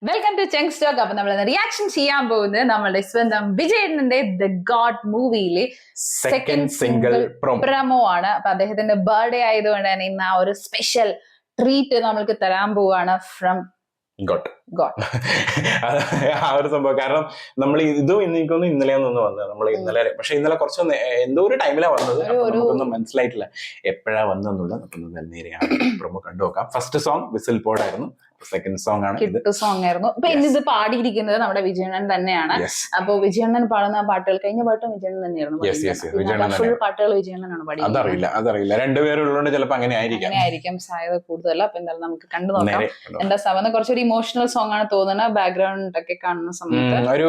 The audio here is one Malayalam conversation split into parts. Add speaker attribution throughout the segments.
Speaker 1: Welcome to ചെങ് stock. അപ്പൊ നമ്മൾ റിയാക്ഷൻ ചെയ്യാൻ പോകുന്നത് നമ്മളുടെ സ്വന്തം വിജയന്റെ ദ ഗോഡ് മൂവിയിലെ സെക്കൻഡ് സിംഗിൾ പ്രമോ ആണ്. അപ്പൊ അദ്ദേഹത്തിന്റെ ബർത്ത്ഡേ ആയതുകൊണ്ട് തന്നെ ഇന്ന് ആ ഒരു സ്പെഷ്യൽ ട്രീറ്റ് നമ്മൾക്ക് തരാൻ പോവാണ് ഫ്രം ഗോഡ്.
Speaker 2: ആ ഒരു സംഭവം. കാരണം നമ്മൾ ഇതും എനിക്കൊന്നും ഇന്നലെയൊന്നും വന്നത്. നമ്മൾ ഇന്നലെ, പക്ഷെ ഇന്നലെ കുറച്ച് എന്തോ ഒരു ടൈമിലാണ് വന്നത്. നമുക്കൊന്നും മനസ്സിലായിട്ടില്ല എപ്പോഴാ വന്നെന്നുള്ളത്. അപ്പം നേരെയാണ് പ്രൊമോ കണ്ടു നോക്കാം. ഫസ്റ്റ് സോങ് വിസിൽ പോഡായിരുന്നു, സെക്കൻഡ് സോങ് ആണ്
Speaker 1: ഹിറ്റ് സോങ് ആയിരുന്നു. അപ്പൊ ഇത് പാടിയിരിക്കുന്നത് നമ്മുടെ വിജയണ്ണൻ തന്നെയാണ്. അപ്പൊ വിജയണ്ണൻ പാടുന്ന പാട്ടുകൾ, കഴിഞ്ഞ പാട്ടും വിജയണ്ണൻ തന്നെയായിരുന്നു. ഫുൾ പാട്ടുകൾ വിജയണ്ണനാണ് പാടിയത്.
Speaker 2: അതറിയില്ല രണ്ടുപേരുള്ളതുകൊണ്ട് ചിലപ്പോൾ അങ്ങനെ
Speaker 1: ആയിരിക്കാം സാധ്യത കൂടുതൽ. അപ്പൊ എന്തായാലും നമുക്ക് കണ്ടു നോക്കാം. എന്താ സാധാരണ കുറച്ചൊരു ഇമോഷണൽ സോങ് ആണ് തോന്നുന്നത്. ബാക്ക്ഗ്രൗണ്ട് ഒക്കെ കാണുന്ന സമയത്ത്
Speaker 2: ഒരു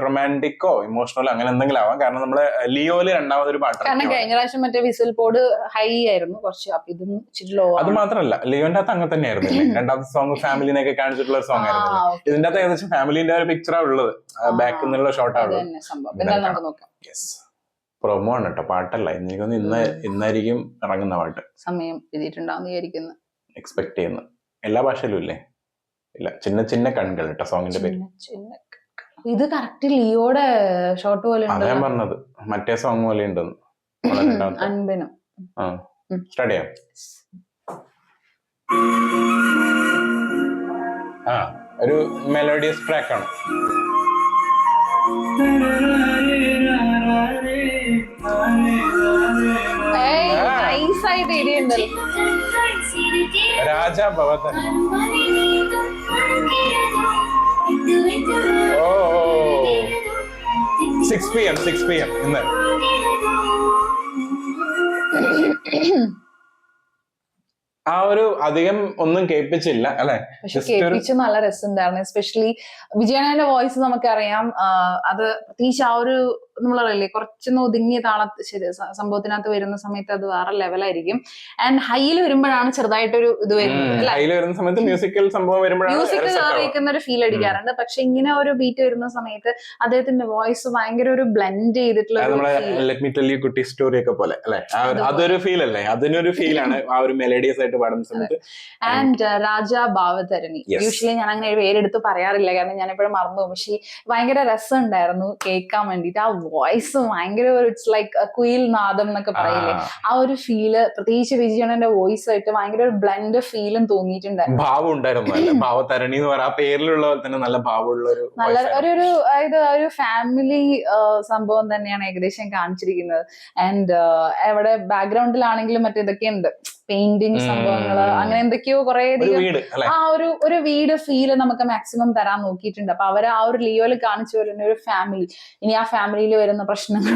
Speaker 2: റൊമാൻറ്റിക്കോ ഇമോഷണലോ അങ്ങനെ എന്തെങ്കിലും ആവാം. കാരണം നമ്മള് ലിയോയില് രണ്ടാമതൊരു പാട്ട്,
Speaker 1: കാരണം കഴിഞ്ഞ പ്രാവശ്യം മറ്റേ വിസിൽ പോഡ് ഹൈ ആയിരുന്നു കുറച്ച്, അപ്പൊ ഇതും ഇച്ചിരി ലോ.
Speaker 2: അത് മാത്രമല്ല ലിയോന്റെ അകത്ത് അങ്ങനെ തന്നെയായിരുന്നു. രണ്ടാമത്തെ സോങ് ഫാമിലിനെയൊക്കെ കാണിച്ചിട്ടുള്ള ഒരു സോങ് ആയിരുന്നു. ഇതിന്റെ അകത്ത് ഏകദേശം ഫാമിലിന്റെ ഒരു പിക്ചറാ ഉള്ളത്. ബാക്കിൽ നിന്നുള്ള ഷോട്ടാണ്. പ്രൊമോ ആണ് കേട്ടോ, പാട്ടല്ല. എനിക്കൊന്ന് ഇന്നായിരിക്കും ഇറങ്ങുന്ന പാട്ട്.
Speaker 1: സമയം എഴുതിയിട്ടുണ്ടാവും വിചാരിക്കുന്നു,
Speaker 2: എക്സ്പെക്ട് ചെയ്യുന്നു. എല്ലാ ഭാഷയിലും ഇല്ലേ? ഇല്ല, ചിന്ന ചിന്ന കണ്ണുകൾ കേട്ടോ സോങ്ങിന്റെ പേര്.
Speaker 1: ഇത് കറക്റ്റ് ലിയോയുടെ ഷോട്ട് പോലെ
Speaker 2: ഞാൻ പറഞ്ഞത് മറ്റേ സോങ് പോലെ ഉണ്ടെന്ന്.
Speaker 1: അൻപനും
Speaker 2: സ്റ്റാർട്ട് ചെയ്യാം. ഒരു മെലോഡിയസ് ട്രാക്ക് ആണ്. രാജാ ഭവതൻ. ഓ 6 PM ഇന്ന്. ആ ഒരു അധികം ഒന്നും കേൾപ്പിച്ചില്ല അല്ലെ,
Speaker 1: പക്ഷെ കേൾപ്പിച്ച് നല്ല രസമുണ്ടായിരുന്നു. എസ്പെഷ്യലി വിജയണ്ണന്റെ വോയിസ് നമുക്കറിയാം. അത് പ്രത്യേകിച്ച് ആ ഒരു നമ്മളറിയില്ലേ കുറച്ചൊന്ന് ഒതുങ്ങിയ സംഭവത്തിനകത്ത് വരുന്ന സമയത്ത് അത് വേറെ ലെവലായിരിക്കും. ആൻഡ് ഹൈയിൽ വരുമ്പോഴാണ് ചെറുതായിട്ടൊരു ഇത് വരുന്നത്.
Speaker 2: മ്യൂസിക്കൽ
Speaker 1: കേൾക്കുന്ന ഒരു ഫീൽ അടിക്കാറുണ്ട്. പക്ഷെ ഇങ്ങനെ ഒരു ബീറ്റ് വരുന്ന സമയത്ത് അദ്ദേഹത്തിന്റെ വോയിസ് ഭയങ്കര ഒരു ബ്ലെൻഡ് ചെയ്തിട്ടുള്ള
Speaker 2: കുട്ടി സ്റ്റോറി ഒക്കെ പോലെ അല്ലെ, അതൊരു ഫീൽ അല്ലേ, അതിനൊരു ഫീലാണ് ആ ഒരു മെലഡിയസ് ആയിട്ട് പാടുന്ന സമയത്ത്.
Speaker 1: ആൻഡ് രാജാ ഭാവതരണി, യൂഷ്വലി ഞാൻ അങ്ങനെ പേരെടുത്ത് പറയാറില്ല കാരണം ഞാൻ എപ്പോഴും മറന്നു പോകും. പക്ഷെ ഭയങ്കര രസം ഉണ്ടായിരുന്നു കേൾക്കാൻ വേണ്ടിട്ട്. ആ വോയിസ് ഭയങ്കര ഇറ്റ്സ് ലൈക്ക് കുയിൽ നാദം എന്നൊക്കെ പറയില്ലേ, ആ ഒരു ഫീല് പ്രത്യേകിച്ച് വിജയണ്ണന്റെ വോയിസ് ആയിട്ട് ഭയങ്കര ഒരു ബ്ലെൻഡ് ഫീലും തോന്നിയിട്ടുണ്ടായിരുന്നു.
Speaker 2: ഭാവം ഉണ്ടായിരുന്നു. ഭാവതരണി എന്ന് പറയാ പേരിലുള്ള പോലെ തന്നെ നല്ല ഭാവമുള്ള
Speaker 1: നല്ല ഒരു ഫാമിലി സംഭവം തന്നെയാണ് ഏകദേശം കാണിച്ചിരിക്കുന്നത്. ആൻഡ് അവിടെ ബാക്ക്ഗ്രൗണ്ടിലാണെങ്കിലും മറ്റേതൊക്കെ ഉണ്ട്, പെയിന്റിങ് സംഭവങ്ങള്, അങ്ങനെ എന്തൊക്കെയോ കുറെ ആ ഒരു വീട് ഫീല് നമുക്ക് മാക്സിമം തരാൻ നോക്കിയിട്ടുണ്ട്. അപ്പൊ അവര് ആ ഒരു ലിയോയില് കാണിച്ചു വരുന്ന ഒരു ഫാമിലി, ഇനി ആ ഫാമിലിയിൽ വരുന്ന പ്രശ്നങ്ങൾ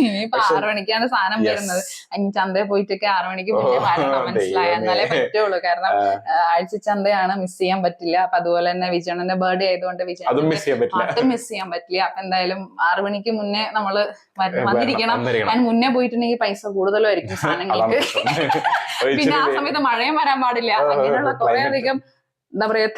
Speaker 1: ഇനിയിപ്പോ 6 മണിക്കാണ് സാധനം വരുന്നത്. ഇനി ചന്തയിൽ പോയിട്ടൊക്കെ 6 മണിക്ക് മുന്നേ വരണം, മനസ്സിലായ എന്നാലേ പറ്റുള്ളൂ. കാരണം ആഴ്ച ചന്തയാണ്, മിസ് ചെയ്യാൻ പറ്റില്ല. അപ്പൊ അതുപോലെ തന്നെ വിജയണ്ണന്റെ ബർത്ത്ഡേ ആയതുകൊണ്ട് വിജയണ്ണ മിസ് ചെയ്യാൻ പറ്റില്ല. അപ്പൊ എന്തായാലും 6 മണിക്ക് മുന്നേ നമ്മള് വന്നിരിക്കണം. ഞാൻ മുന്നേ പോയിട്ടുണ്ടെങ്കിൽ പൈസ കൂടുതലായിരിക്കും സാധനങ്ങൾക്ക്. പിന്നെ ആ സമയത്ത് മഴയും വരാൻ പാടില്ല. അങ്ങനെയുള്ള കുറെ അധികം എന്താ പറയാ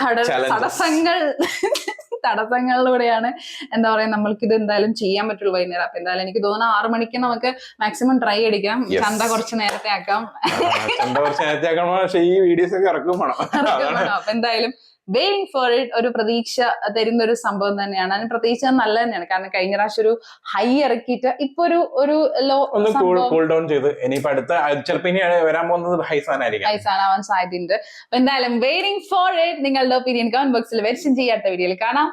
Speaker 1: തടസ്സങ്ങളിലൂടെയാണ് എന്താ പറയാ നമ്മൾക്ക് ഇത് എന്തായാലും ചെയ്യാൻ പറ്റുള്ളൂ വൈകുന്നേരം. അപ്പൊ എന്തായാലും എനിക്ക് തോന്നുന്നു 6 മണിക്ക് നമുക്ക് മാക്സിമം ട്രൈ അടിക്കാം. ചന്ത കുറച്ച് നേരത്തെ ആക്കാം. അപ്പൊ എന്തായാലും വെയിറ്റിംഗ് ഫോർ ഇറ്റ്, ഒരു പ്രതീക്ഷ തരുന്ന ഒരു സംഭവം തന്നെയാണ്. അതിന് പ്രതീക്ഷ നല്ല തന്നെയാണ്. കാരണം കഴിഞ്ഞ പ്രാവശ്യം ഒരു ഹൈ ഇറക്കിയിട്ട് ഇപ്പൊ ഒരു ലോ
Speaker 2: കൂൾ ഡൗൺ ചെയ്ത് ഇനിയിപ്പോ അടുത്ത ചിലപ്പോ ഇനി വരാൻ പോകുന്നത്
Speaker 1: ഹൈസാനാവാൻ സാധ്യതയുണ്ട്. അപ്പൊ എന്തായാലും വെയിറ്റിംഗ് ഫോർ ഇറ്റ്. നിങ്ങളുടെ ഒപ്പീനിയൻ കമന്റ് ബോക്സിൽ മെൻഷൻ ചെയ്യാത്ത വീഡിയോയിൽ കാണാം.